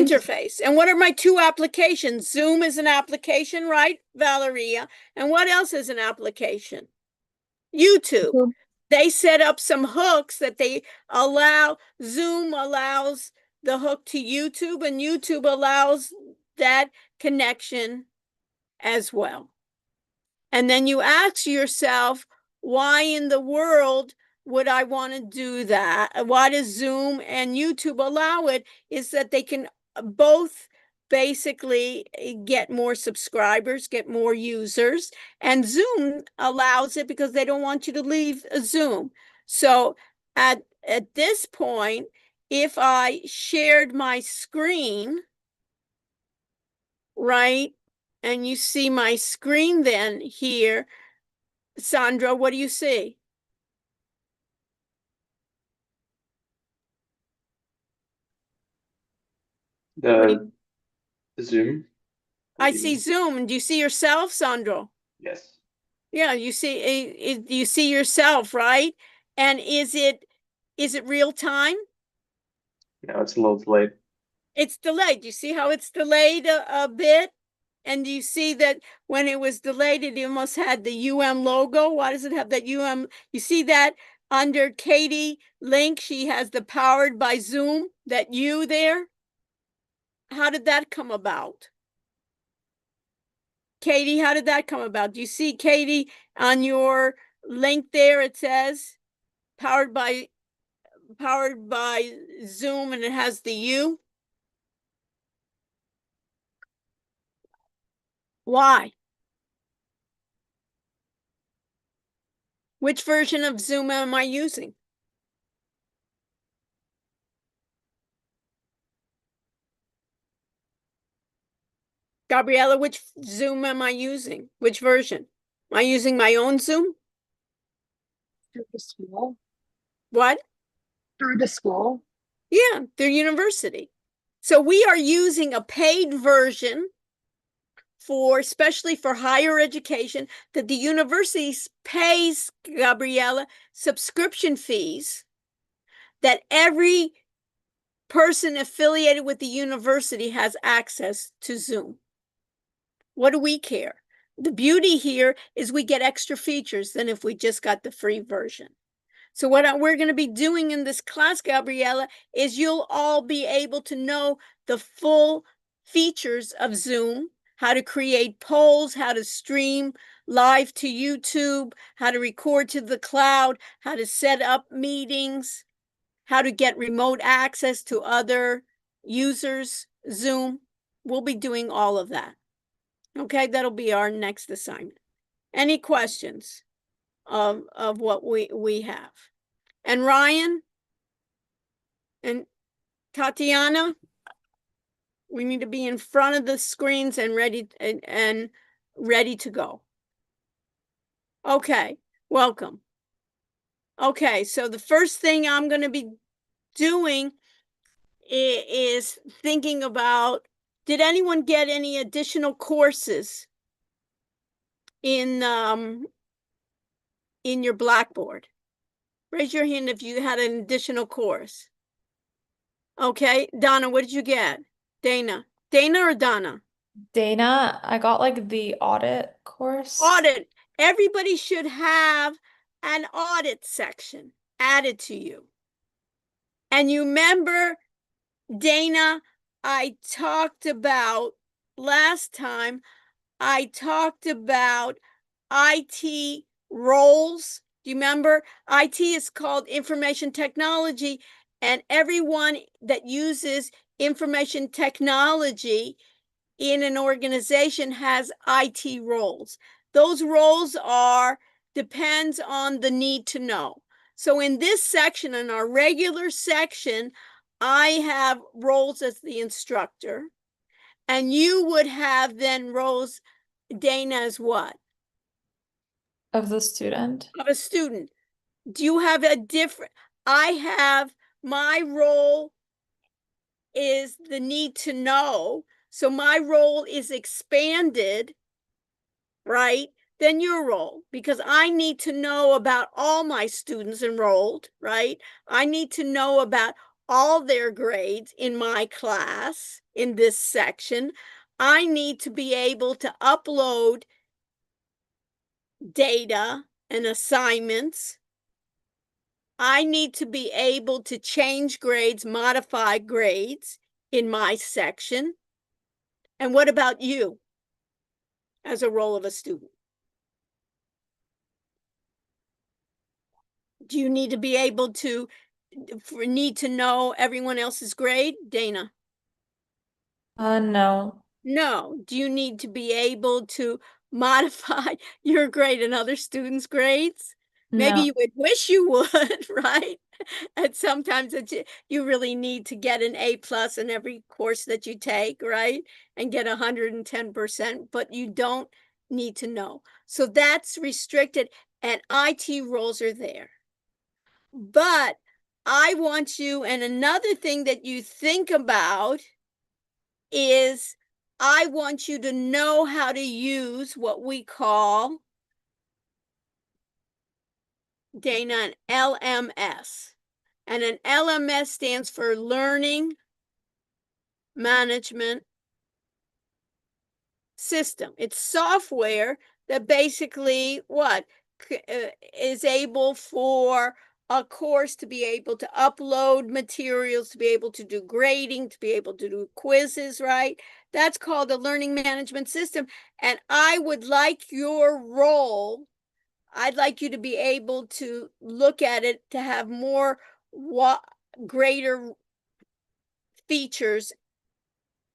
interface. And what are my two applications? Zoom is an application, right, Valeria? And what else is an application? YouTube. They set up some hooks that they allow. Zoom allows the hook to YouTube, and YouTube allows that connection as well. And then you ask yourself, why in the world would I want to do that? Why does Zoom and YouTube allow it? Is that they can both basically get more subscribers, get more users, and Zoom allows it because they don't want you to leave Zoom. So at this point, if I shared my screen, right, and you see my screen then here, Sandra, what do you see? The Zoom. I see Zoom. Do you see yourself, Sandro? Yes. Yeah, you see yourself, right? And is it real time? No, it's a little delayed. It's delayed. You see how it's delayed a bit? And you see that when it was delayed, it almost had the logo. Why does it have that You see that under Katie link, she has the powered by Zoom, that U there. How did that come about? Katie, how did that come about? Do you see, Katie, on your link there, it says powered by Zoom, and it has the U? Why? Which version of Zoom am I using? Gabriella, which Zoom am I using? Which version? Am I using my own Zoom? Through the school. What? Through the school. Yeah, through university. So we are using a paid version especially for higher education, that the university pays, Gabriella, subscription fees that every person affiliated with the university has access to Zoom. What do we care? The beauty here is we get extra features than if we just got the free version. So what we're going to be doing in this class, Gabriella, is you'll all be able to know the full features of Zoom, how to create polls, how to stream live to YouTube, how to record to the cloud, how to set up meetings, how to get remote access to other users' Zoom. We'll be doing all of that. Okay, that'll be our next assignment. Any questions of what we have? And Ryan and Tatiana, we need to be in front of the screens and ready to go. Okay, welcome. Okay, so the first thing I'm going to be doing is thinking about, did anyone get any additional courses in your Blackboard? Raise your hand if you had an additional course. Okay, Donna, what did you get? Dana or Donna? Dana, I got like the audit course. Audit. Everybody should have an audit section added to you. And you remember, Dana, I talked about last time, I talked about IT roles. Do you remember? IT is called information technology, and everyone that uses information technology in an organization has IT roles. Those roles depends on the need to know. So in this section, in our regular section, I have roles as the instructor, and you would have then roles, Dana, as what? Of the student. Of a student. Do you have a different? I have, my role is the need to know. So my role is expanded, right, than your role, because I need to know about all my students enrolled, right? I need to know about all their grades in my class in this section, I need to be able to upload data and assignments. I need to be able to change grades, modify grades in my section. And what about you as a role of a student? Do you need to be able to need to know everyone else's grade, Dana? No. No. Do you need to be able to modify your grade and other students' grades? Maybe No. you would wish you would, right? And sometimes you really need to get an A+ in every course that you take, right? And get 110%, but you don't need to know. So that's restricted, and IT roles are there. But I want you, and another thing that you think about is I want you to know how to use what we call, Dana, an LMS. And an LMS stands for Learning Management System. It's software that basically is able for a course to be able to upload materials, to be able to do grading, to be able to do quizzes, right? That's called a learning management system. And I would like your role, I'd like you to be able to look at it to have more greater features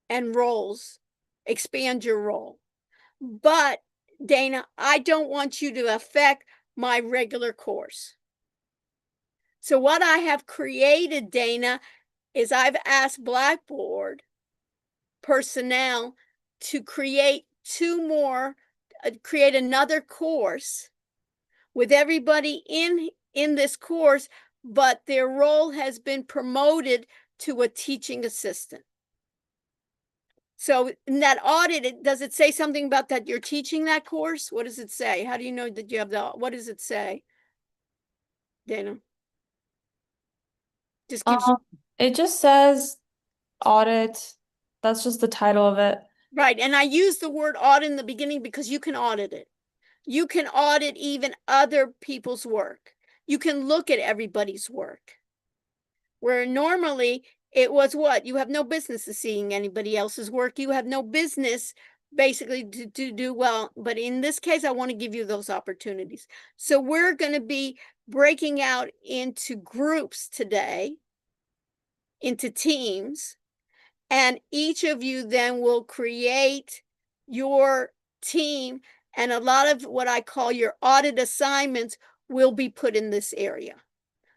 and roles, expand your role. But Dana, I don't want you to affect my regular course. So what I have created, Dana, is I've asked Blackboard personnel to create create another course with everybody in this course, but their role has been promoted to a teaching assistant. So in that audit, does it say something about that you're teaching that course? What does it say? How do you know that you have what does it say, Dana? Just keeps It just says audit. That's just the title of it. right. And I use the word audit in the beginning because you can audit it. You can audit even other people's work. You can look at everybody's work. Where normally it was what? You have no business seeing anybody else's work. You have no business basically to do well. But in this case, I want to give you those opportunities. So we're going to be breaking out into groups today, into teams, and each of you then will create your team, and a lot of what I call your audit assignments will be put in this area.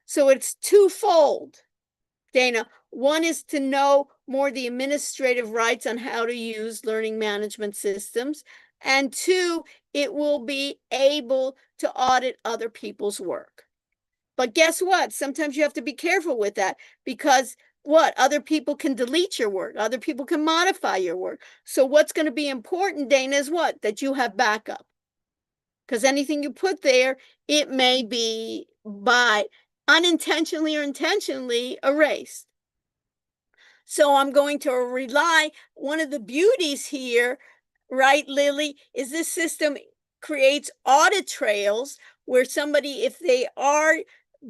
So it's twofold, Dana. One is to know more the administrative rights on how to use learning management systems. And two, it will be able to audit other people's work. But guess what? Sometimes you have to be careful with that because what? Other people can delete your work. Other people can modify your work. So what's going to be important, Dana, is what? That you have backup. Because anything you put there, it may be by unintentionally or intentionally erased. So I'm going to rely, one of the beauties here, right, Lily, is this system creates audit trails where somebody, if they are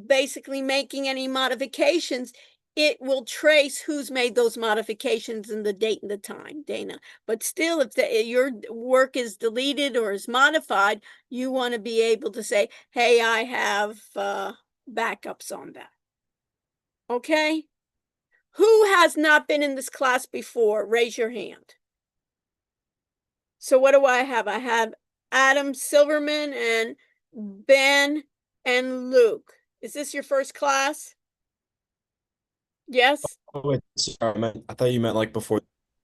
basically making any modifications, it will trace who's made those modifications and the date and the time, Dana. But still, if your work is deleted or is modified, you want to be able to say, hey, I have backups on that. Okay? Who has not been in this class before? Raise your hand. So what do I have? I have Adam Silverman and Ben and Luke. Is this your first class? Yes? Oh, wait, sorry, I thought you meant like before.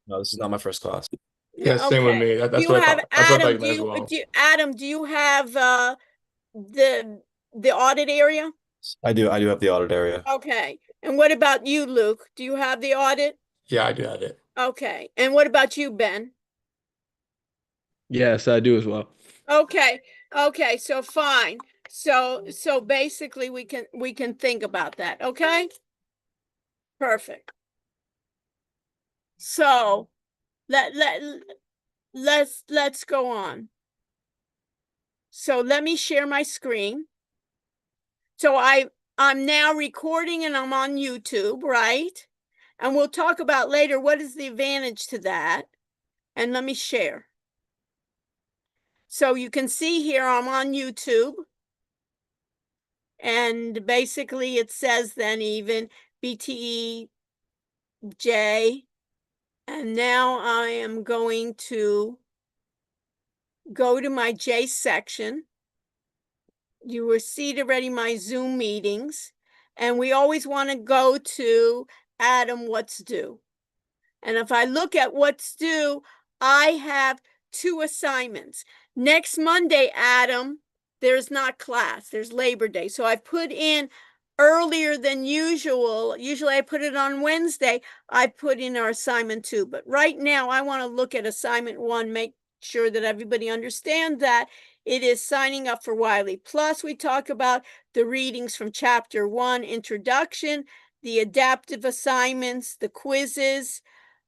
No, this is not my first class. Yeah, same with Okay. me. Do That's you what I have thought. That's what I Adam? thought as well. Adam, do you have the audit area? I do have the audit area. Okay. And what about you, Luke? Do you have the audit? Yeah, I do have it. Okay. And what about you, Ben? Yes, I do as well. Okay. Okay. So fine. So basically we can think about that. Okay. Perfect. So let's go on. So let me share my screen. So I'm now recording and I'm on YouTube, right? And we'll talk about later what is the advantage to that. And let me share. So you can see here I'm on YouTube. And basically it says then even BTE J. And now I am going to go to my J section. You will see already my Zoom meetings. And we always want to go to Adam, what's due. And if I look at what's due, I have 2 assignments. Next Monday, Adam, there's not class, there's Labor Day. So I put in earlier than usual. Usually I put it on Wednesday. I put in our assignment 2. But right now I want to look at assignment 1, make sure that everybody understands that it is signing up for Wiley. Plus, we talk about the readings from chapter 1, introduction, the adaptive assignments, the quizzes,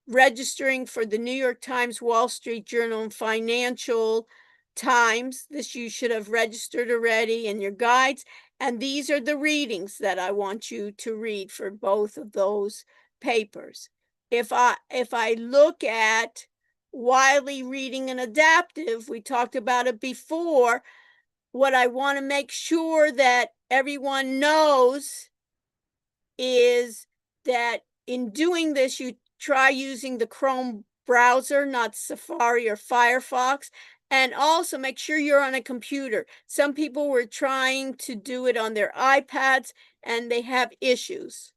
registering for the New York Times, Wall Street Journal, and Financial Times. This you should have registered already in your guides. And these are the readings that I want you to read for both of those papers. If I look at Wiley reading and adaptive, we talked about it before. What I want to make sure that everyone knows is that in doing this, you try using the Chrome browser, not Safari or Firefox, and also make sure you're on a computer. Some people were trying to do it on their iPads and they have issues.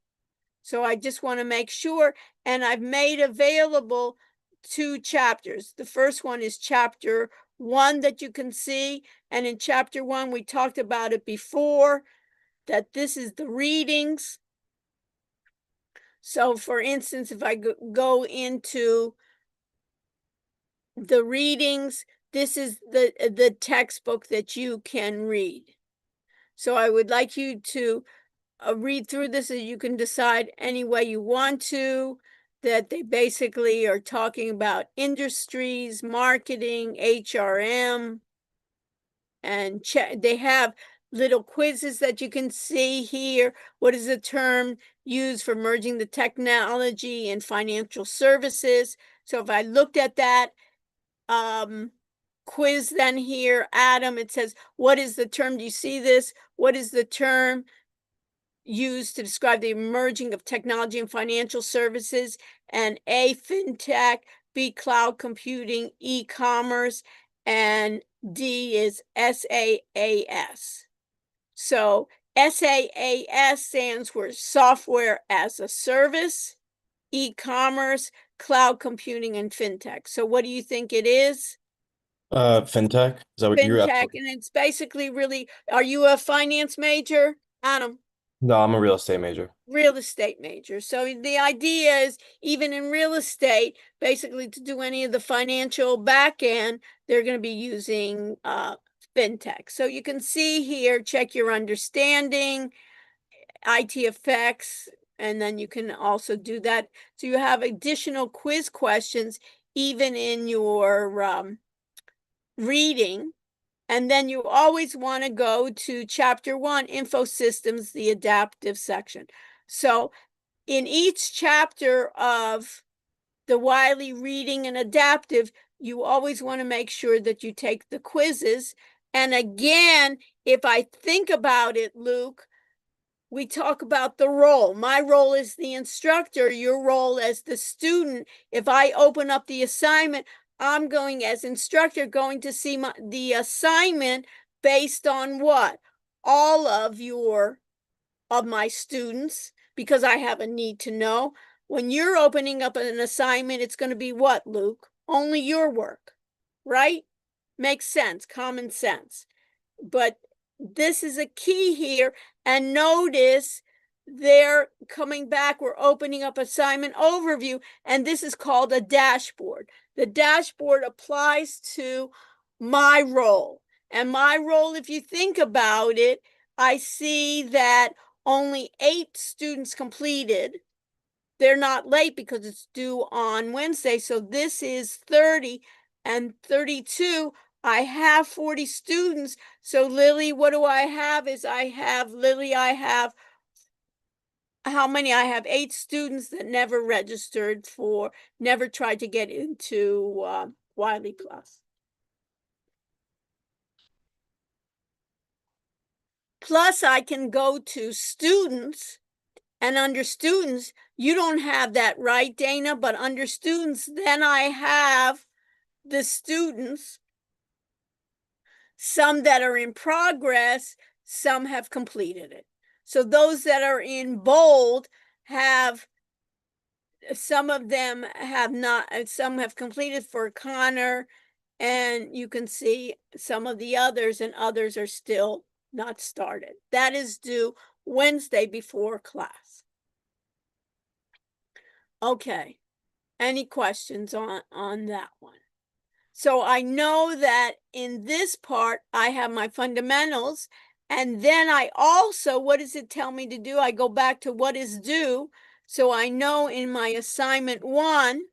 So I just want to make sure, and I've made available 2 chapters. The first one is chapter 1 that you can see, and in chapter 1 we talked about it before, that this is the readings. So for instance, if I go into the readings, this is the textbook that you can read. So I would like you to read through this, so you can decide any way you want to, that they basically are talking about industries, marketing, HRM, and they have little quizzes that you can see here. What is the term used for merging the technology and financial services? So if I looked at that quiz then here, Adam, it says, what is the term? Do you see this? What is the term used to describe the merging of technology and financial services? And A, fintech, B, cloud computing, e-commerce, and D is SaaS. So SaaS stands for software as a service, e-commerce, cloud computing, and fintech. So what do you think it is? Fintech? Is that what you're Fintech, and it's basically really, are you a finance major, Adam? No, I'm a real estate major. Real estate major. So the idea is, even in real estate, basically to do any of the financial back end, they're going to be using fintech. So you can see here, check your understanding, IT effects, and then you can also do that. So you have additional quiz questions even in your reading. And then you always want to go to chapter 1, info systems, the adaptive section. So in each chapter of the Wiley reading and adaptive, you always want to make sure that you take the quizzes. And again, if I think about it, Luke, we talk about the role. My role is the instructor, your role as the student. If I open up the assignment, I'm going as instructor, going to see the assignment based on what? All of my students, because I have a need to know. When you're opening up an assignment, it's going to be what, Luke? Only your work, right? Makes sense, common sense. But this is a key here. And notice they're coming back. We're opening up assignment overview, and this is called a dashboard. The dashboard applies to my role. And my role, if you think about it, I see that only 8 students completed they're not late because it's due on Wednesday. So this is 30 and 32. I have 40 students. So Lily, what do I have is Lily, I have how many? I have 8 students that never registered never tried to get into Wiley Plus. Plus, I can go to students, and under students, you don't have that, right, Dana? But under students, then I have the students, some that are in progress, some have completed it. So those that are in bold have, some of them have not, some have completed for Connor, and you can see some of the others, and others are still not started. That is due Wednesday before class. Okay, any questions on that one? So I know that in this part, I have my fundamentals, and then I also, what does it tell me to do? I go back to what is due. So I know in my assignment 1,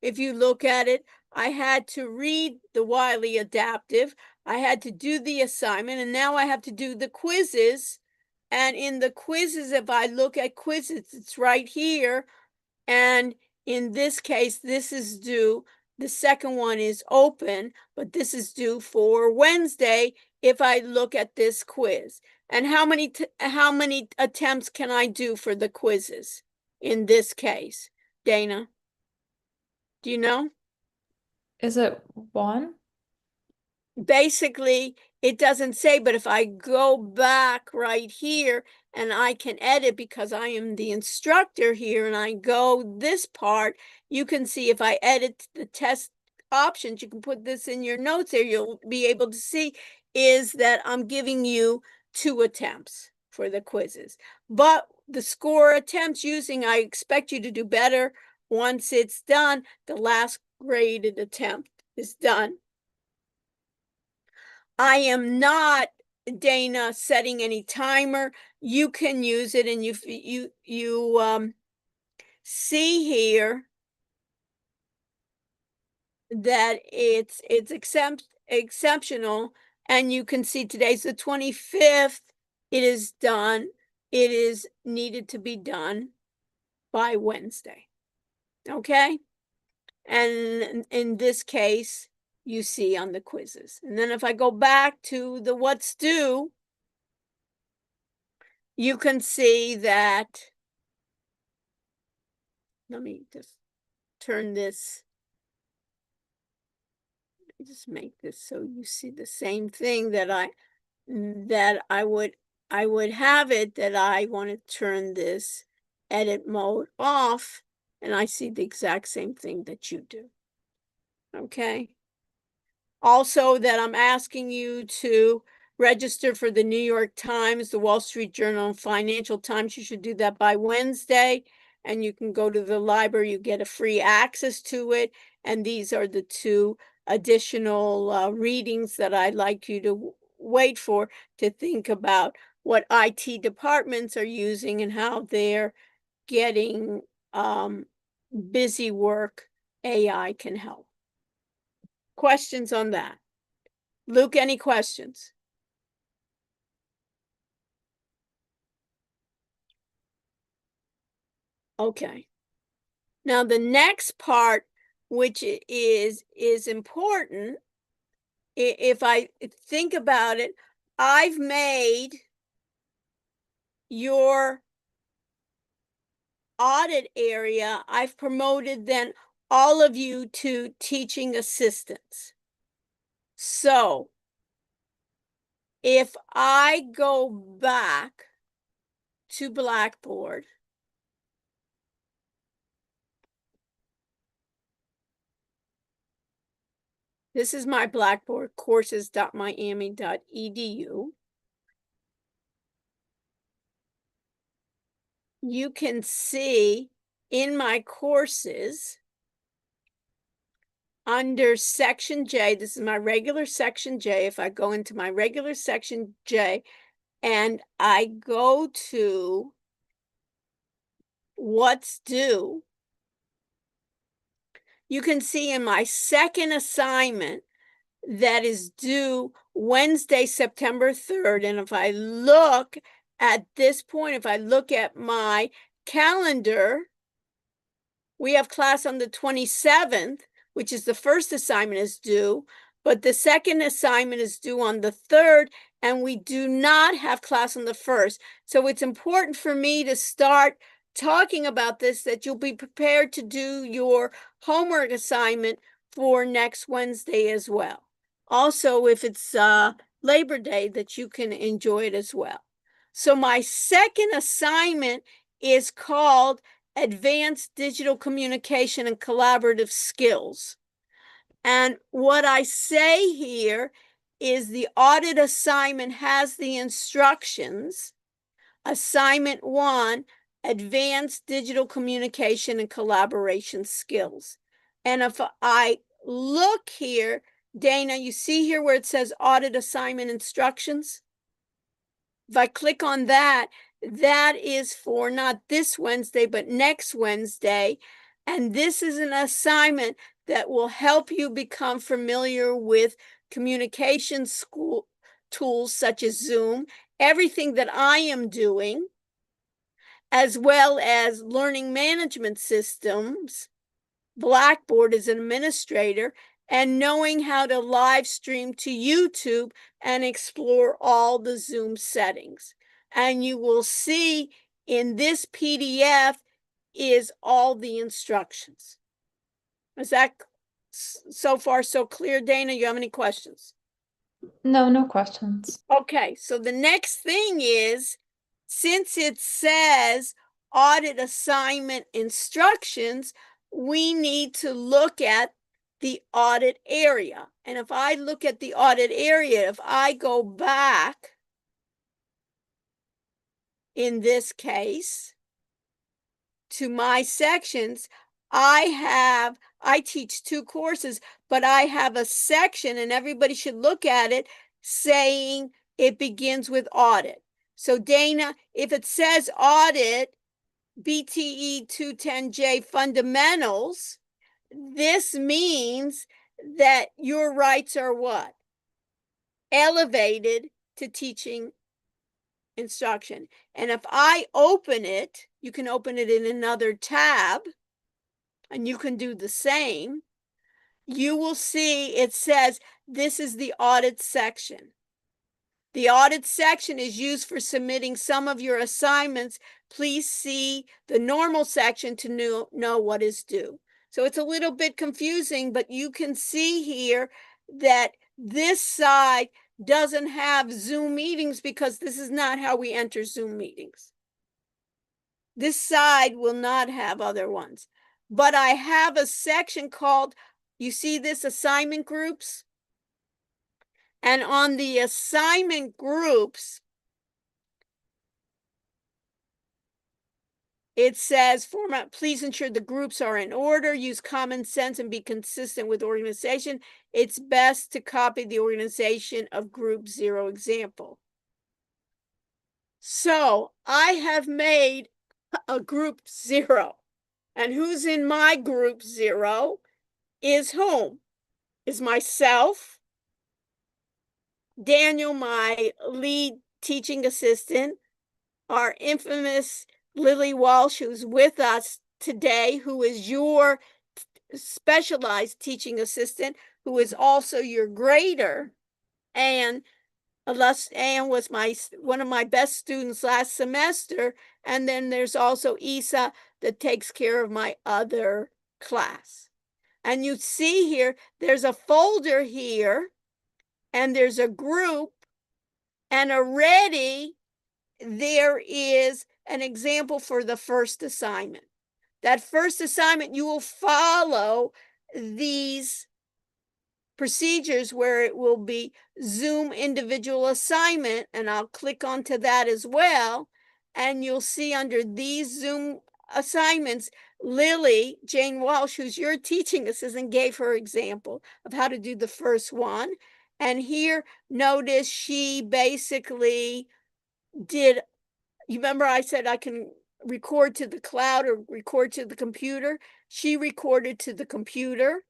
if you look at it, I had to read the Wiley Adaptive, I had to do the assignment, and now I have to do the quizzes. And in the quizzes, if I look at quizzes, it's right here. And in this case, this is due, the second one is open, but this is due for Wednesday if I look at this quiz. And how many attempts can I do for the quizzes in this case, Dana? Do you know? Is it 1? Basically, it doesn't say, but if I go back right here and I can edit because I am the instructor here and I go this part, you can see if I edit the test options, you can put this in your notes there, you'll be able to see is that I'm giving you 2 attempts for the quizzes. But the score attempts using, I expect you to do better once it's done. The last graded attempt is done. I am not, Dana, setting any timer. You can use it, and you see here that it's exceptional, and you can see today's the 25th. It is done. It is needed to be done by Wednesday. Okay? And in this case, you see on the quizzes. And then if I go back to the what's due, you can see that, let me just turn this, just make this so you see the same thing that I would have it, that I want to turn this edit mode off, and I see the exact same thing that you do. Okay. Also, that I'm asking you to register for the New York Times, the Wall Street Journal, and Financial Times. You should do that by Wednesday, and you can go to the library. You get a free access to it, and these are the 2 additional readings that I'd like you to wait for, to think about what IT departments are using and how they're getting busy work. AI can help. Questions on that? Luke, any questions? Okay. Now the next part, which is important, if I think about it, I've made your audit area, I've promoted then all of you to teaching assistants. So if I go back to Blackboard, this is my Blackboard, courses.miami.edu. You can see in my courses, under section J, this is my regular section J. If I go into my regular section J and I go to what's due, you can see in my second assignment that is due Wednesday, September 3rd. And if I look at this point, if I look at my calendar, we have class on the 27th, which is the first assignment is due, but the second assignment is due on the 3rd, and we do not have class on the 1st. So it's important for me to start talking about this, that you'll be prepared to do your homework assignment for next Wednesday as well. Also, if it's Labor Day, that you can enjoy it as well. So my second assignment is called Advanced Digital Communication and Collaborative Skills. And what I say here is the audit assignment has the instructions. Assignment 1, Advanced Digital Communication and Collaboration Skills. And if I look here, Dana, you see here where it says audit assignment instructions? If I click on that, that is for not this Wednesday, but next Wednesday. And this is an assignment that will help you become familiar with communication school tools such as Zoom, everything that I am doing, as well as learning management systems, Blackboard as an administrator, and knowing how to live stream to YouTube and explore all the Zoom settings. And you will see in this PDF is all the instructions. Is that so far so clear, Dana? You have any questions? No, no questions. Okay, so the next thing is, since it says audit assignment instructions, we need to look at the audit area. And if I look at the audit area, if I go back, in this case, to my sections, I teach 2 courses, but I have a section, and everybody should look at it, saying it begins with audit. So Dana, if it says audit, BTE210-J fundamentals, this means that your rights are what? Elevated to teaching instruction. And if I open it, you can open it in another tab, and you can do the same. You will see it says this is the audit section. The audit section is used for submitting some of your assignments. Please see the normal section to know what is due. So it's a little bit confusing, but you can see here that this side doesn't have Zoom meetings because this is not how we enter Zoom meetings. This side will not have other ones. But I have a section called, you see this, assignment groups? And on the assignment groups, it says, format, please ensure the groups are in order, use common sense, and be consistent with organization. It's best to copy the organization of group 0 example. So I have made a group 0. And who's in my group 0 is whom? Is myself, Daniel, my lead teaching assistant, our infamous Lily Walsh, who's with us today, who is your specialized teaching assistant, who is also your grader, and Anne was one of my best students last semester. And then there's also Isa that takes care of my other class. And you see here, there's a folder here, and there's a group, and already there is an example for the first assignment. That first assignment, you will follow these procedures where it will be Zoom individual assignment, and I'll click onto that as well. And you'll see under these Zoom assignments, Lily, Jane Walsh, who's your teaching assistant, gave her example of how to do the first one. And here, notice she basically did, you remember I said I can record to the cloud or record to the computer. She recorded to the computer.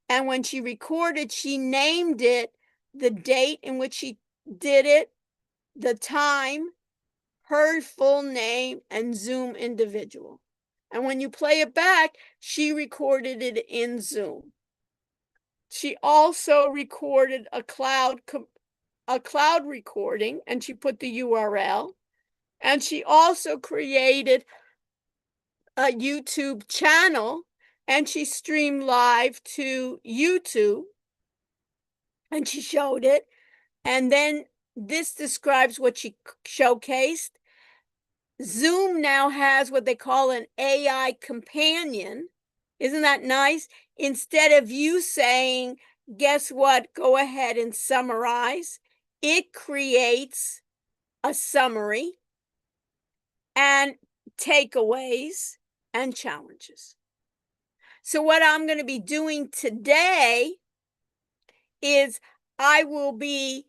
And when she recorded, she named it the date in which she did it, the time, her full name, and Zoom individual. And when you play it back, she recorded it in Zoom. She also recorded a cloud recording, and she put the URL. And she also created a YouTube channel, and she streamed live to YouTube, and she showed it. And then this describes what she showcased. Zoom now has what they call an AI companion. Isn't that nice? Instead of you saying, guess what, go ahead and summarize, it creates a summary and takeaways and challenges. So what I'm going to be doing today is I will be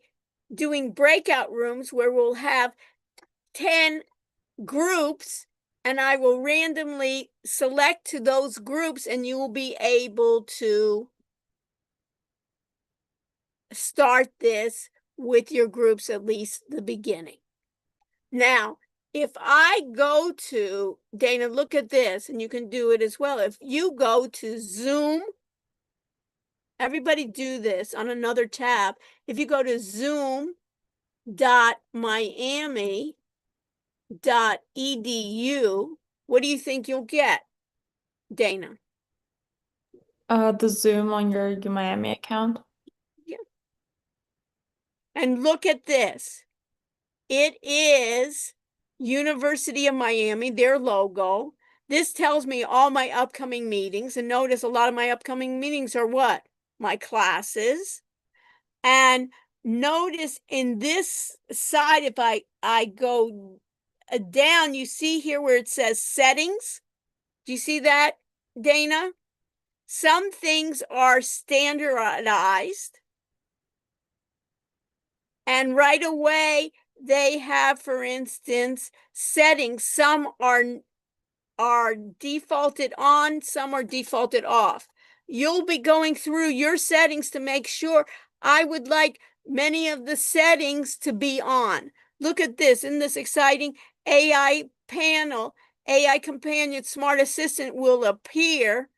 doing breakout rooms where we'll have 10 groups, and I will randomly select to those groups, and you will be able to start this with your groups, at least the beginning. Now, if I go to, Dana, look at this, and you can do it as well. If you go to Zoom, everybody do this on another tab. If you go to zoom.miami.edu, what do you think you'll get, Dana? The Zoom on your Miami account. Yeah. And look at this. It is University of Miami, their logo. This tells me all my upcoming meetings. And notice a lot of my upcoming meetings are what? My classes. And notice in this side, if I go down, you see here where it says settings. Do you see that, Dana? Some things are standardized. And right away, they have, for instance, settings. Some are defaulted on, some are defaulted off. You'll be going through your settings to make sure. I would like many of the settings to be on. Look at this. Isn't this exciting? AI panel, AI companion, smart assistant will appear.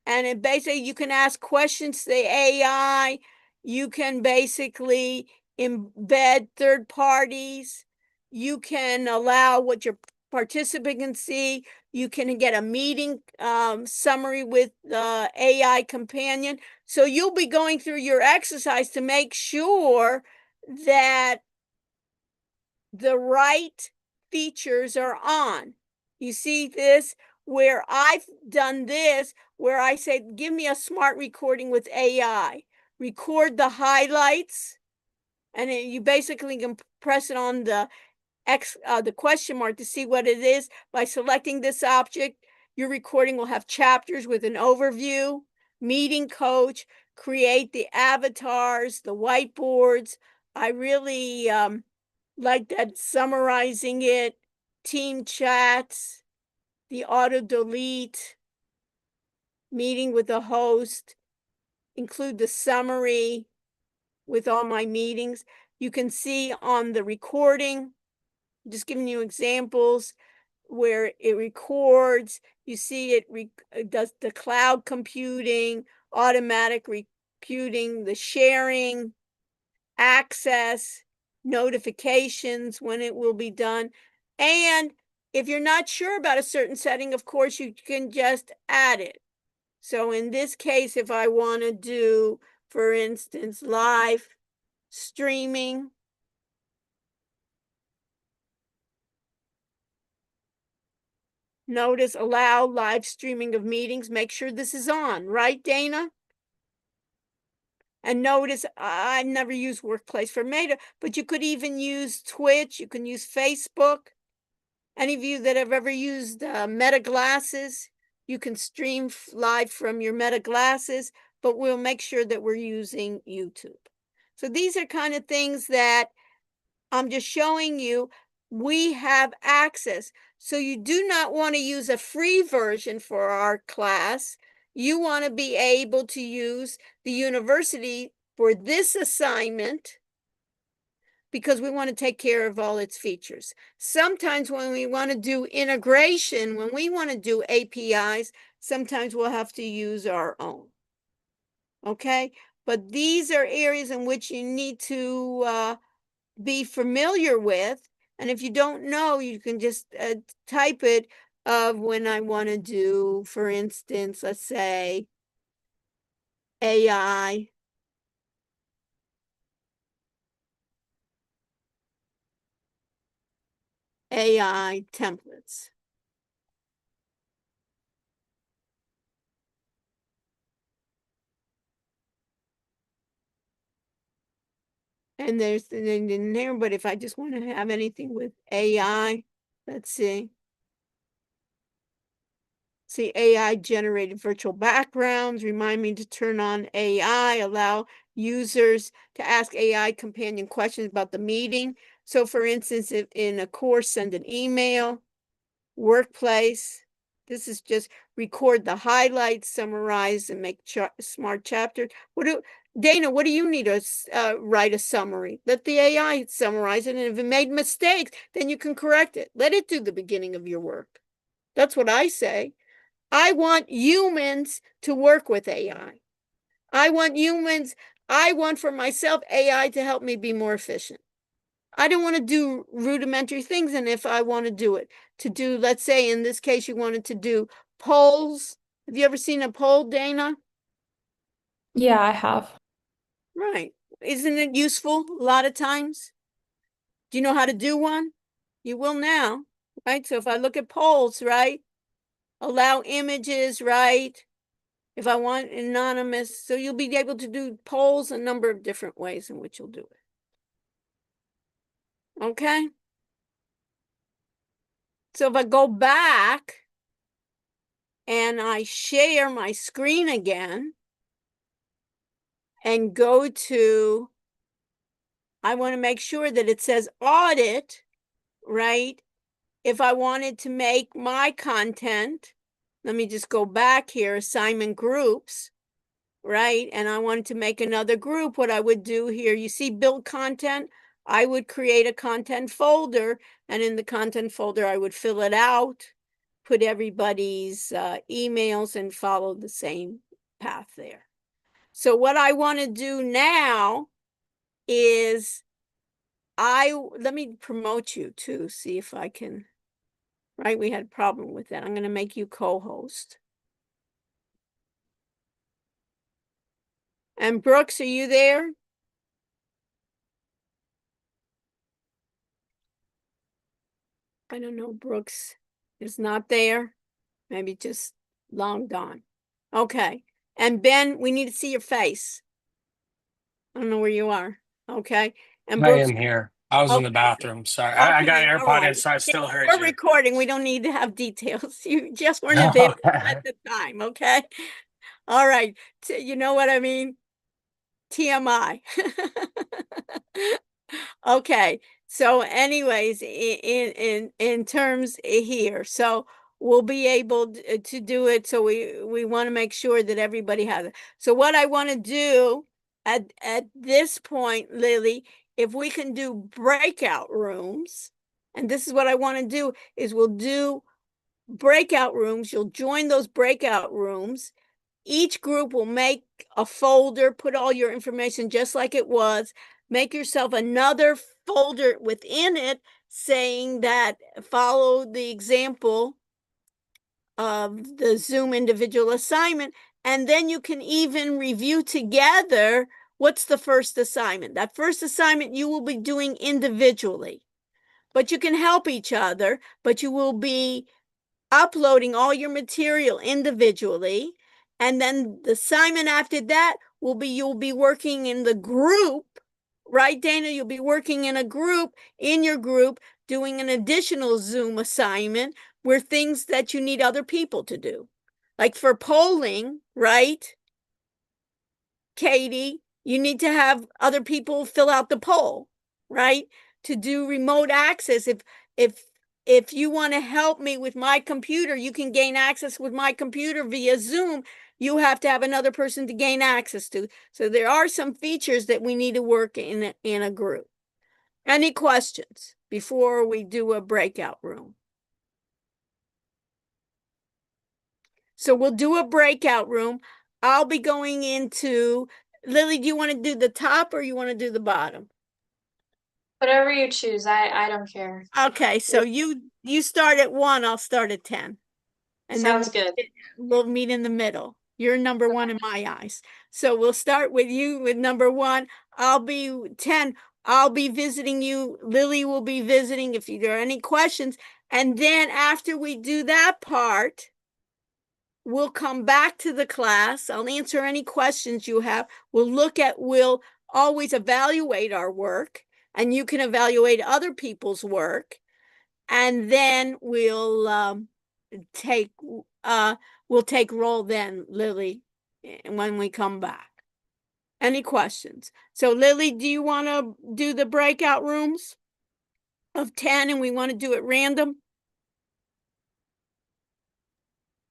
And it basically, you can ask questions to the AI. You can basically embed third parties. You can allow what your participant can see. You can get a meeting summary with the AI companion. So you'll be going through your exercise to make sure that the right features are on. You see this, where I've done this, where I say, give me a smart recording with AI. Record the highlights, and you basically can press it on the question mark to see what it is. By selecting this object, your recording will have chapters with an overview, meeting coach, create the avatars, the whiteboards. I really like that, summarizing it, team chats, the auto delete, meeting with the host, include the summary with all my meetings. You can see on the recording, just giving you examples where it records. You see it does the cloud computing, automatic computing, the sharing, access, notifications when it will be done. And if you're not sure about a certain setting, of course, you can just add it. So in this case, if I want to do, for instance, live streaming, notice allow live streaming of meetings. Make sure this is on, right, Dana? And notice I've never used Workplace for Meta, but you could even use Twitch. You can use Facebook. Any of you that have ever used Meta glasses, you can stream live from your Meta glasses, but we'll make sure that we're using YouTube. So these are kind of things that I'm just showing you. we have access. So you do not want to use a free version for our class. You want to be able to use the university for this assignment because we want to take care of all its features. Sometimes when we want to do integration, when we want to do APIs, sometimes we'll have to use our own. Okay? But these are areas in which you need to be familiar with. And if you don't know, you can just type it of when I want to do, for instance, let's say AI templates. And there's in there, but if I just want to have anything with AI, let's see. See, AI generated virtual backgrounds, remind me to turn on AI, allow users to ask AI companion questions about the meeting. So for instance, if in a course, send an email, workplace. This is just record the highlights, summarize, and make smart chapters. Dana, what do you need to write a summary? Let the AI summarize it, and if it made mistakes, then you can correct it. Let it do the beginning of your work. That's what I say. I want humans to work with AI. I want for myself AI to help me be more efficient. I don't want to do rudimentary things. And if I want to do it, let's say in this case, you wanted to do polls. Have you ever seen a poll, Dana? Yeah, I have. Right. Isn't it useful a lot of times? Do you know how to do one? You will now, right? So if I look at polls, right? Allow images, right? If I want anonymous, so you'll be able to do polls a number of different ways in which you'll do it. Okay? So if I go back and I share my screen again and go to, I want to make sure that it says audit, right? If I wanted to make my content, let me just go back here, assignment groups, right? And I wanted to make another group. What I would do here, you see build content, I would create a content folder, and in the content folder, I would fill it out, put everybody's emails, and follow the same path there. So what I want to do now is let me promote you too, see if I can, right? We had a problem with that. I'm going to make you co-host. And Brooks, are you there? I don't know, Brooks is not there. Maybe just long gone. Okay. And Ben, we need to see your face. I don't know where you are. Okay. And I Brooks, am here. I was in the okay. bathroom. Sorry. I got Okay, all AirPod in, right. so I still heard We're you. recording. We don't need to have details. You just weren't No. available at the time. Okay. All right. You know what I mean? TMI. Okay. So anyways, in terms here, so we'll be able to do it. So we want to make sure that everybody has it. So what I want to do at this point, Lily, if we can do breakout rooms, and this is what I want to do, is we'll do breakout rooms. You'll join those breakout rooms. Each group will make a folder, put all your information just like it was, make yourself another folder within it saying that follow the example of the Zoom individual assignment. And then you can even review together what's the first assignment. That first assignment you will be doing individually, but you can help each other, but you will be uploading all your material individually. And then the assignment after that will be, you'll be working in the group, right, Dana? You'll be working in a group, in your group, doing an additional Zoom assignment where things that you need other people to do. Like for polling, right, Katie, you need to have other people fill out the poll, right? To do remote access, if you want to help me with my computer, you can gain access with my computer via Zoom. You have to have another person to gain access to. So there are some features that we need to work in a group. Any questions before we do a breakout room? So we'll do a breakout room. I'll be going into, Lily, do you want to do the top or you want to do the bottom? Whatever you choose, I don't care. Okay, so you start at 1, I'll start at 10. And Sounds then good. we'll meet in the middle. You're number 1 in my eyes. So we'll start with you with number 1. I'll be 10. I'll be visiting you. Lily will be visiting if there are any questions. And then after we do that part, we'll come back to the class. I'll answer any questions you have. We'll always evaluate our work, and you can evaluate other people's work. And then we'll take roll then, Lily, when we come back. Any questions? So Lily, do you want to do the breakout rooms of 10 and we want to do it random?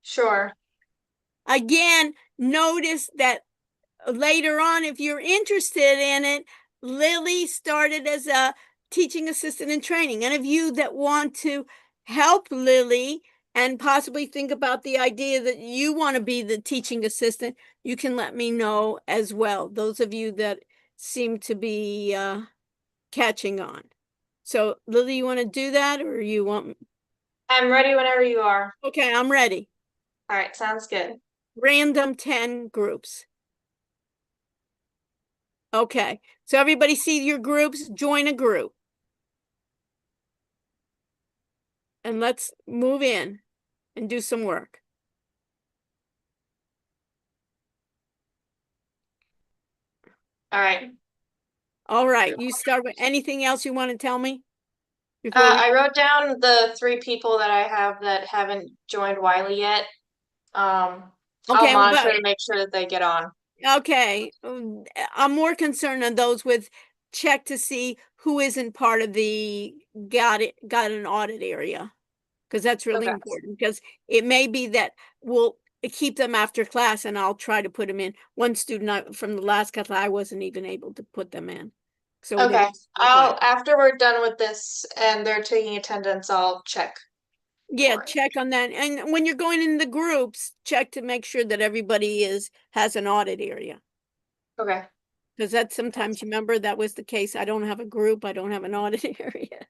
Sure. Again, notice that later on, if you're interested in it, Lily started as a teaching assistant in training. Any of you that want to help Lily and possibly think about the idea that you want to be the teaching assistant, you can let me know as well. Those of you that seem to be catching on. So Lily, you want to do that or you want? I'm ready whenever you are. Okay, I'm ready. All right, sounds good. Random 10 groups. Okay, so everybody see your groups, join a group. And let's move in and do some work. All right. All right, you start with anything else you want to tell me? Before we, I wrote down the 3 people that I have that haven't joined Wiley yet. I'll okay, monitor but to make sure that they get on. okay, I'm more concerned on those with check to see who isn't part of the got an audit area. Because that's really Okay. important, because it may be that we'll keep them after class and I'll try to put them in. One student from the last class, I wasn't even able to put them in. So Okay. After we're done with this and they're taking attendance, I'll check. yeah, for it. check on that. And when you're going in the groups, check to make sure that everybody has an audit area. Okay. Because that sometimes, you remember, that was the case. I don't have a group, I don't have an audit area.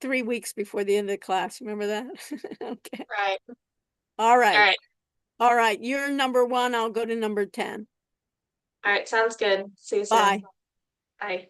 3 weeks before the end of the class, remember that? Okay. Right. All right. All right. All right, you're number 1, I'll go to number 10. All right, sounds good. See you soon. Bye. Bye.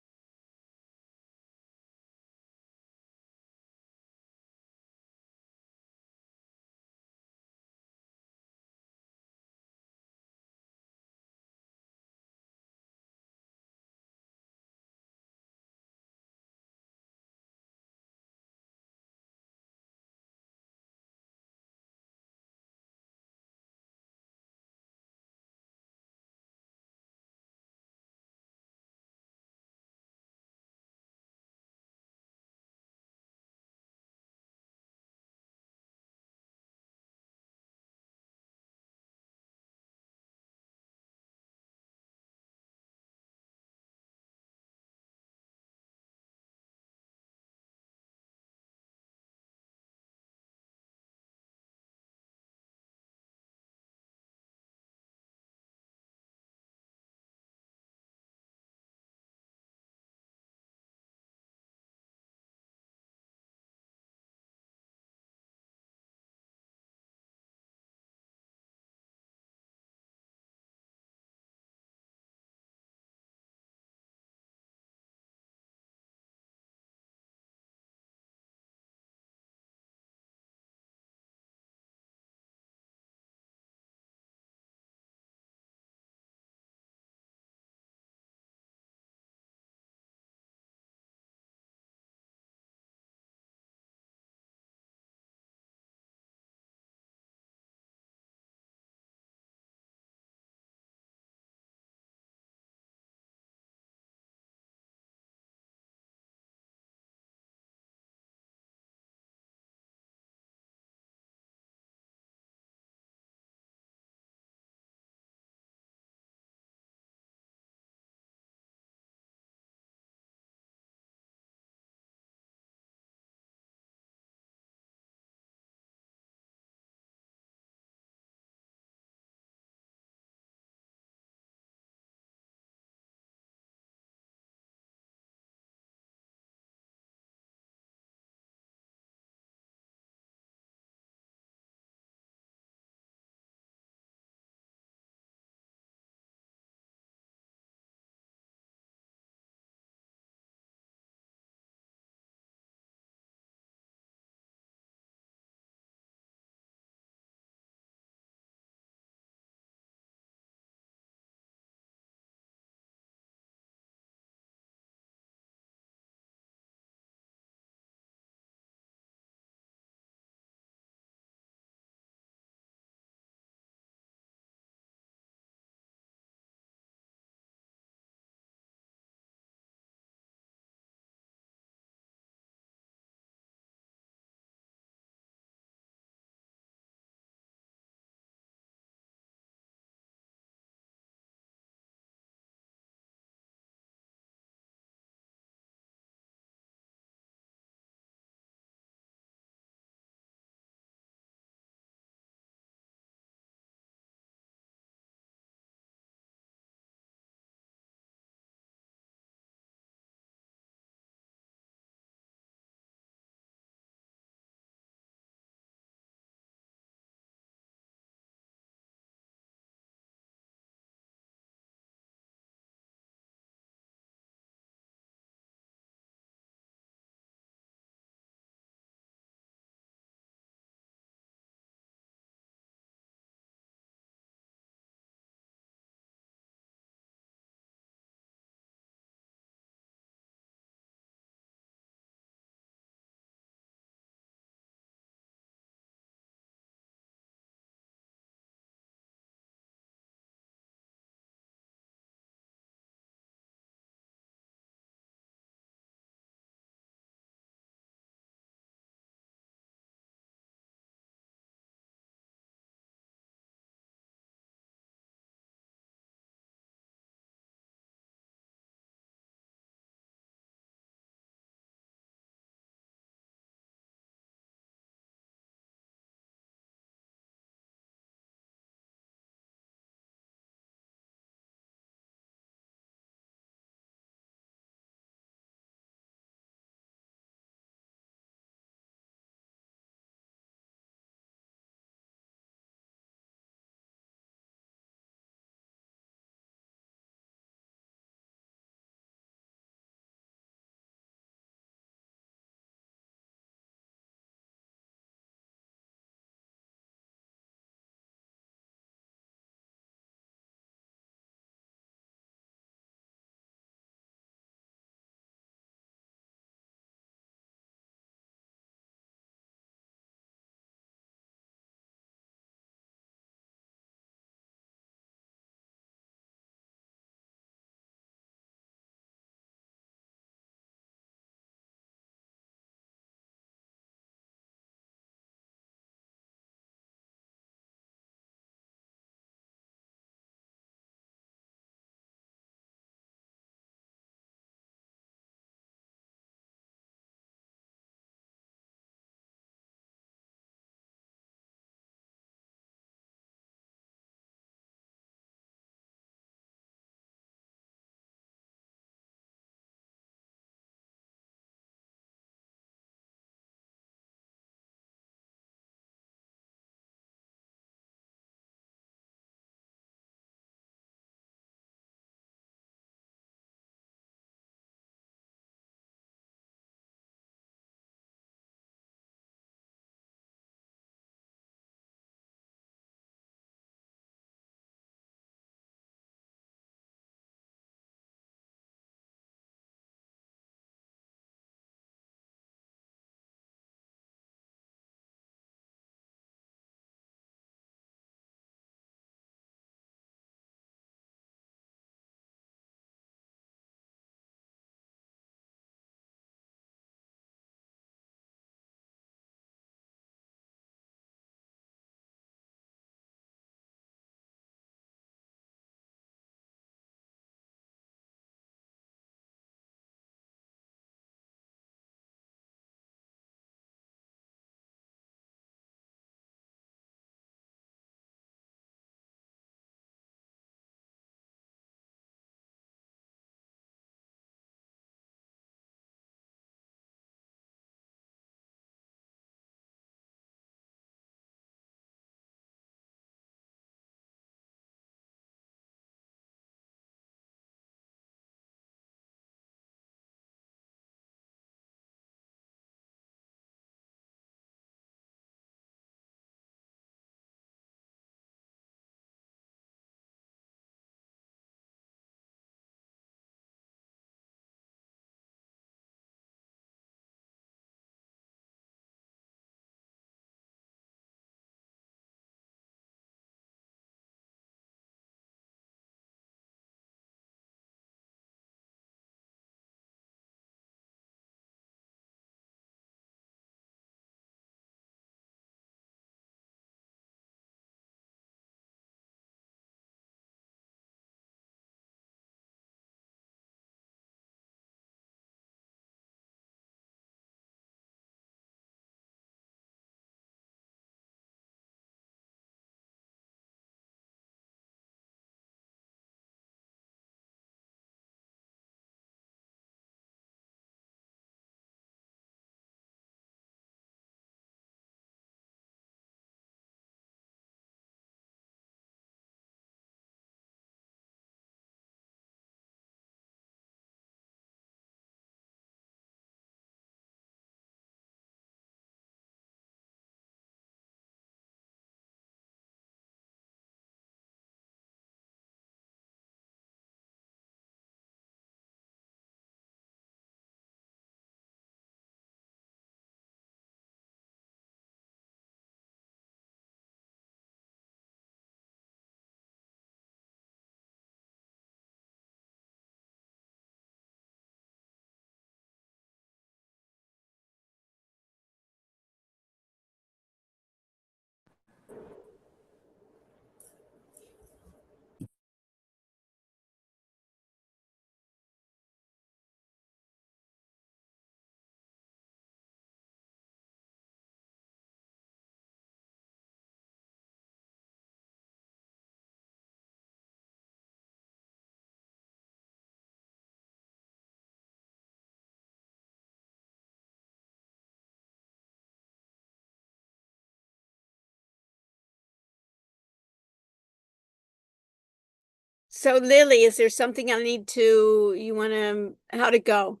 So Lily, is there something I need to, you wanna, how to go?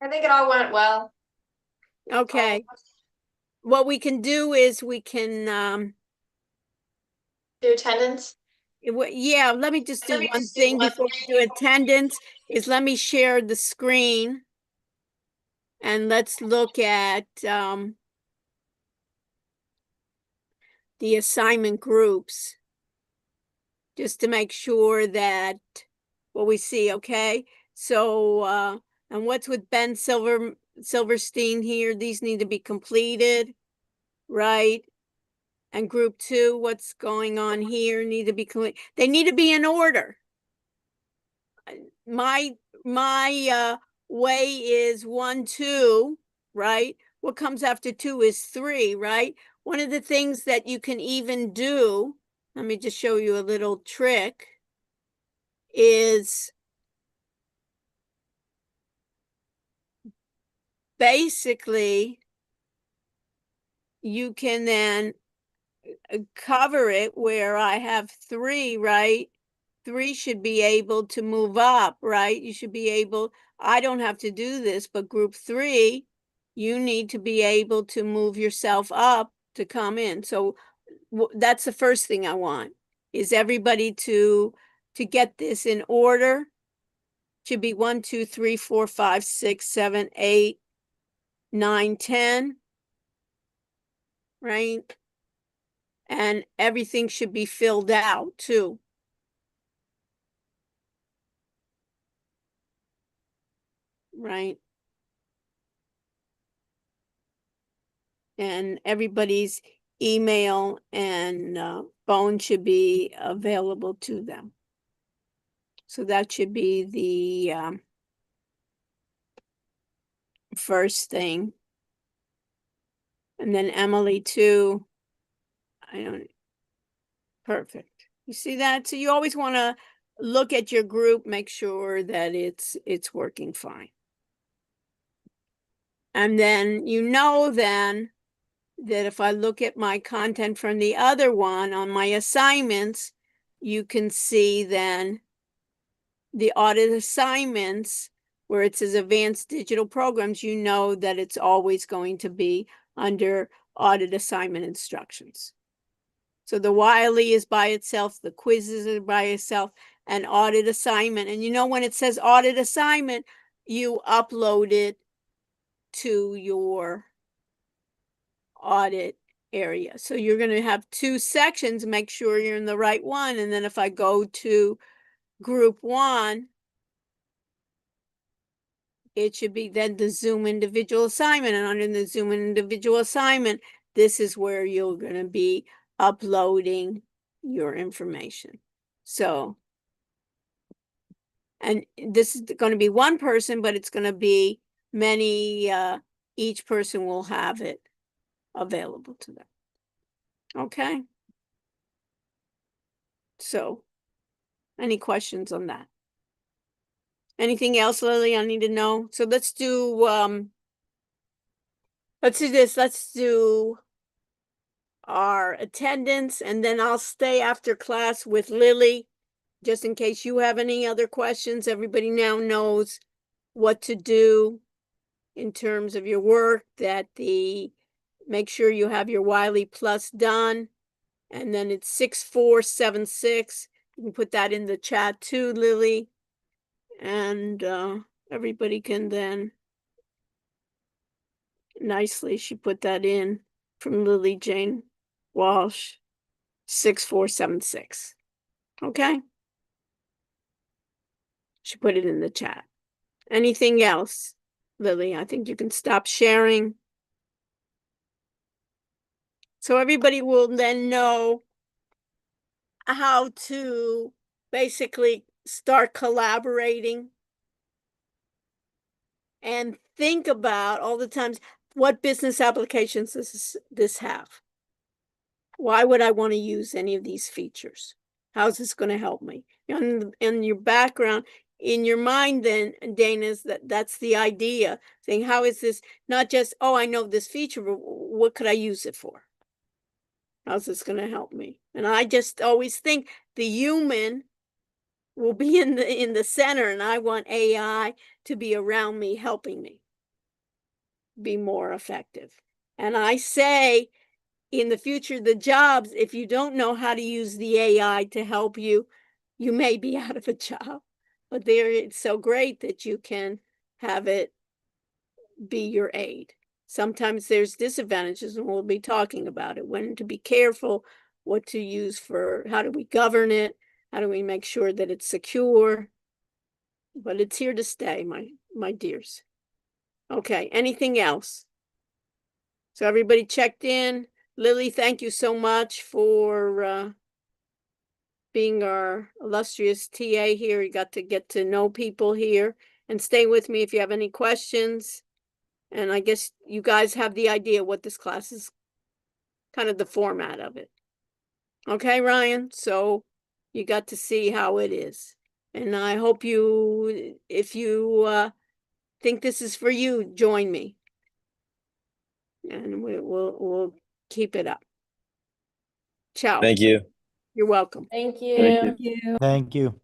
I think it all went well. Okay, what we can do is we can, Do attendance? yeah, let me just do Let me one just do thing one before we do thing. attendance, is let me share the screen. And let's look at, the assignment groups. Just to make sure that what we see, okay? So, and what's with Ben Silverstein here? These need to be completed, right? And group 2, what's going on here need to be complete. They need to be in order. My way is 1, 2, right? What comes after 2 is 3, right? One of the things that you can even do, let me just show you a little trick, is basically you can then cover it where I have 3, right? 3 should be able to move up, right? You should be able, I don't have to do this, but group 3, you need to be able to move yourself up to come in. So that's the first thing I want, is everybody to get this in order. Should be 1, 2, 3, 4, 5, 6, 7, 8, 9, 10, right? And everything should be filled out too. Right? And everybody's email and phone should be available to them. So that should be the first thing. And then Emily too. Perfect. You see that? So you always want to look at your group, make sure that it's working fine. And then you know then that if I look at my content from the other one on my assignments, you can see then the audit assignments where it says advanced digital programs, you know that it's always going to be under audit assignment instructions. So the Wiley is by itself, the quizzes are by itself, and audit assignment. And you know, when it says audit assignment, you upload it to your audit area. So you're going to have 2 sections, make sure you're in the right one. And then if I go to group 1, it should be then the Zoom individual assignment. And under the Zoom individual assignment, this is where you're going to be uploading your information. So, and this is going to be one person, but it's going to be many, each person will have it available to them. Okay. So, any questions on that? Anything else, Lily, I need to know? So let's do this. Let's do our attendance, and then I'll stay after class with Lily, just in case you have any other questions. Everybody now knows what to do in terms of your work, that make sure you have your Wiley Plus done. And then it's 6476. You can put that in the chat too, Lily. And everybody can then nicely, she put that in from Lily Jane Walsh, 6476. Okay. She put it in the chat. Anything else, Lily? I think you can stop sharing. So everybody will then know how to basically start collaborating and think about all the times, what business applications does this have? Why would I want to use any of these features? How's this going to help me? In your background, in your mind then, Dana, that's the idea, saying, how is this not just, oh, I know this feature, but what could I use it for? How's this going to help me? And I just always think the human will be in the center, and I want AI to be around me, helping me be more effective. And I say, in the future, the jobs, if you don't know how to use the AI to help you, you may be out of a job. But there, it's so great that you can have it be your aid. Sometimes there's disadvantages, and we'll be talking about it. When to be careful, what to use for, how do we govern it? How do we make sure that it's secure? But it's here to stay, my dears. Okay, anything else? So everybody checked in. Lily, thank you so much for being our illustrious TA here. You got to get to know people here, and stay with me if you have any questions. And I guess you guys have the idea what this class is, kind of the format of it. Okay, Ryan? So you got to see how it is. And I hope you, if you think this is for you, join me. And we'll keep it up. Ciao. Thank you. You're welcome. Thank you. Thank you. Thank you.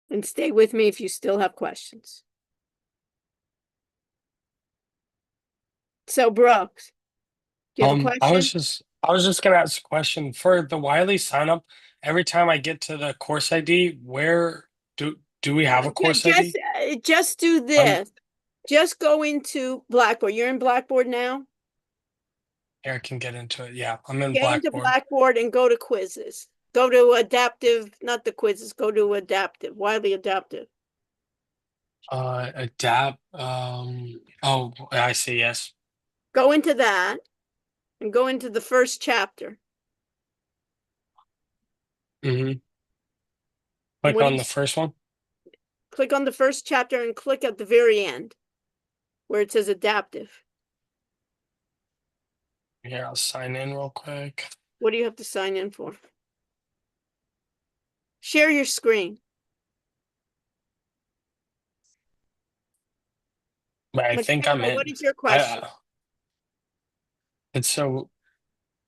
And stay with me if you still have questions. So Brooks, do you have a question? I was just gonna ask a question for the Wiley sign up. Every time I get to the course ID, where do we have a course ID? Just do this. Just go into Blackboard. You're in Blackboard now? Yeah, I can get into it. Yeah, I'm in Get into Blackboard. Blackboard and go to quizzes. Go to adaptive, not the quizzes, go to adaptive, Wiley adaptive. Adapt. Oh, I see. Yes. Go into that and go into the first chapter. Mm-hmm. And Click what do on you the first one. click on the first chapter and click at the very end where it says adaptive. Here, I'll sign in real quick. What do you have to sign in for? Share your screen. But I think I'm Michaela, in. what is your question? It's so.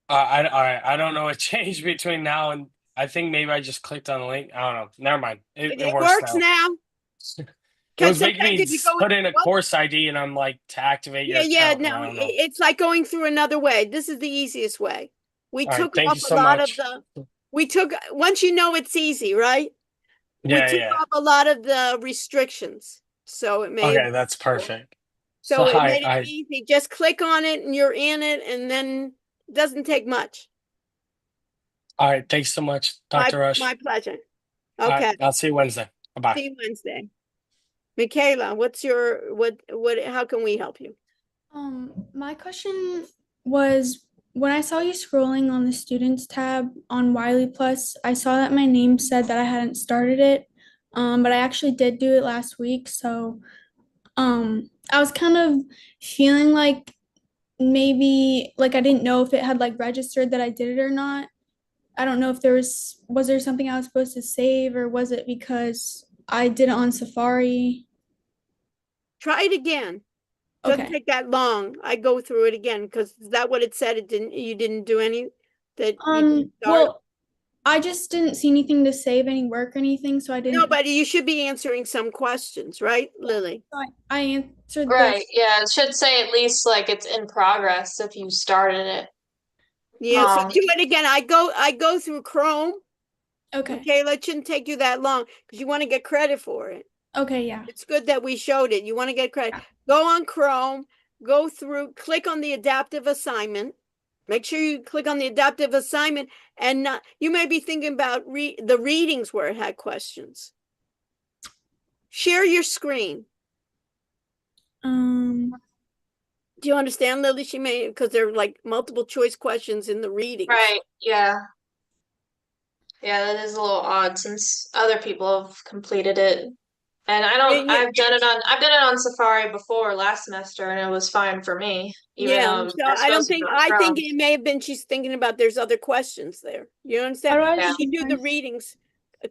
I don't know what changed between now and I think maybe I just clicked on the link. I don't know. Never mind. It works now. It was making me put in a course ID and I'm like to activate your account. No, I don't know. it's like going through another way. This is the easiest way. We All right, took thank off you a so lot of much. once you know it's easy, right? We took Yeah. off a lot of the restrictions. So it made Okay, that's perfect. so it made it I easy. Just click on it and you're in it, and then it doesn't take much. all right, thanks so much, Dr. Rush. My pleasure. All Okay. right, I'll see you Wednesday. Bye-bye. See you Wednesday. Michaela, what's your how can we help you? My question was when I saw you scrolling on the students tab on Wiley Plus, I saw that my name said that I hadn't started it. But I actually did do it last week. So I was kind of feeling like maybe like I didn't know if it had like registered that I did it or not. I don't know if was there something I was supposed to save, or was it because I did it on Safari? Try it again. Doesn't Okay. take that long. I go through it again because is that what it said? You didn't do any that you didn't start? Well, I just didn't see anything to save any work or anything, so I didn't. No, but you should be answering some questions, right, Lily? I answered Right, this. yeah, it should say at least like it's in progress if you started it. Yeah, so do it again. I go through Chrome. Okay. Michaela, it shouldn't take you that long because you want to get credit for it. Okay, yeah. It's good that we showed it. You want to get credit. Go on Chrome, go through, click on the adaptive assignment. Make sure you click on the adaptive assignment, and not, you may be thinking about the readings where it had questions. Share your screen. Do you understand, Lily? She may, because there are like multiple choice questions in the readings. Right, yeah. Yeah, that is a little odd since other people have completed it. And I've done it on Safari before last semester and it was fine for me. Even though so I think it may have been she's thinking about there's other questions there. You understand? You do the readings.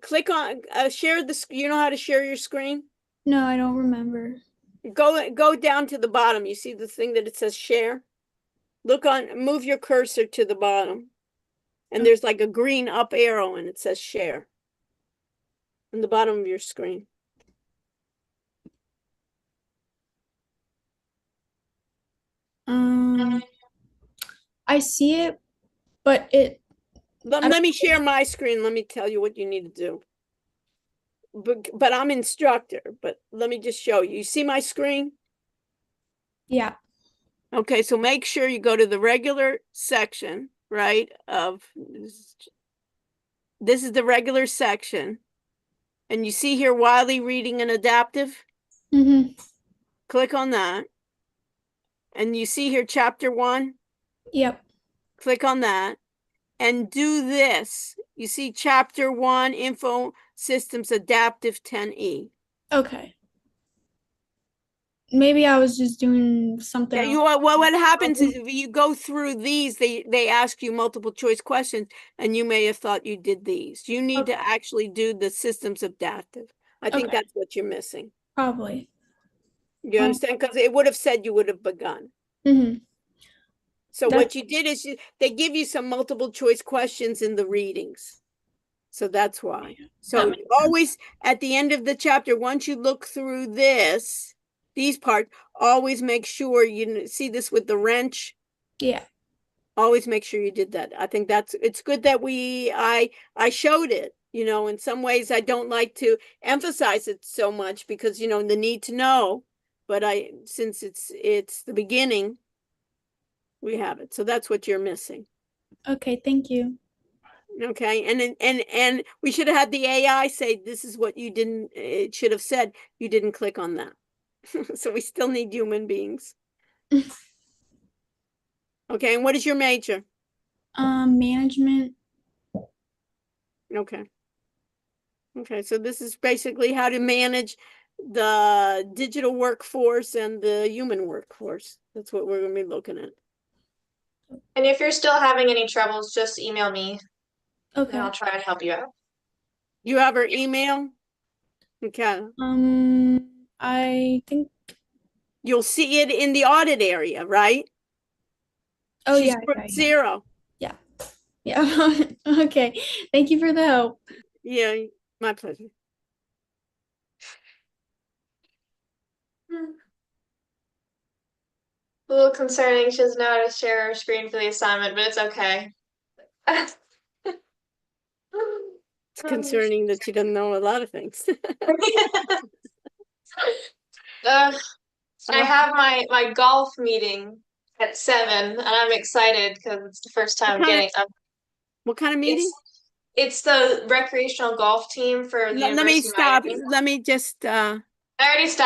Click on share you know how to share your screen? No, I don't remember. Go down to the bottom. You see the thing that it says share? Move your cursor to the bottom. And there's like a green up arrow and it says share on the bottom of your screen. I see it, but it. Let me share my screen. Let me tell you what you need to do. But I'm instructor, but let me just show you. You see my screen? Yeah. Okay, so make sure you go to the regular section, right? This is the regular section. And you see here Wiley Reading and Adaptive? Mm-hmm. Click on that. And you see here chapter 1? Yep. Click on that. And do this. You see chapter 1, Info Systems Adaptive 10E. Okay. Maybe I was just doing something else. What happens is if you go through these, they ask you multiple choice questions, and you may have thought you did these. You need to actually do the systems adaptive. I think that's what you're missing. Probably. You understand? Because it would have said you would have begun. Mm-hmm. So what you did is they give you some multiple choice questions in the readings. So that's why. So always at the end of the chapter, once you look through these parts, always make sure you see this with the wrench. Yeah. Always make sure you did that. I think it's good that I showed it. In some ways I don't like to emphasize it so much because, the need to know, but since it's the beginning, we have it. So that's what you're missing. Okay, thank you. Okay, and we should have had the AI say this is what you didn't. It should have said you didn't click on that. So we still need human beings. Okay, and what is your major? Management. Okay. Okay, so this is basically how to manage the digital workforce and the human workforce. That's what we're going to be looking at. And if you're still having any troubles, just email me. Okay. And I'll try and help you out. You have her email? Okay. I think You'll see it in the audit area, right? Oh, She's yeah. 0. Yeah. Okay. Thank you for the help. Yeah, my pleasure. A little concerning. She doesn't know how to share her screen for the assignment, but it's okay. It's concerning that she doesn't know a lot of things. I have my golf meeting at 7, and I'm excited because it's the first time getting up. What kind of meeting? It's the recreational golf team for the University of Miami. Let me just I already stopped.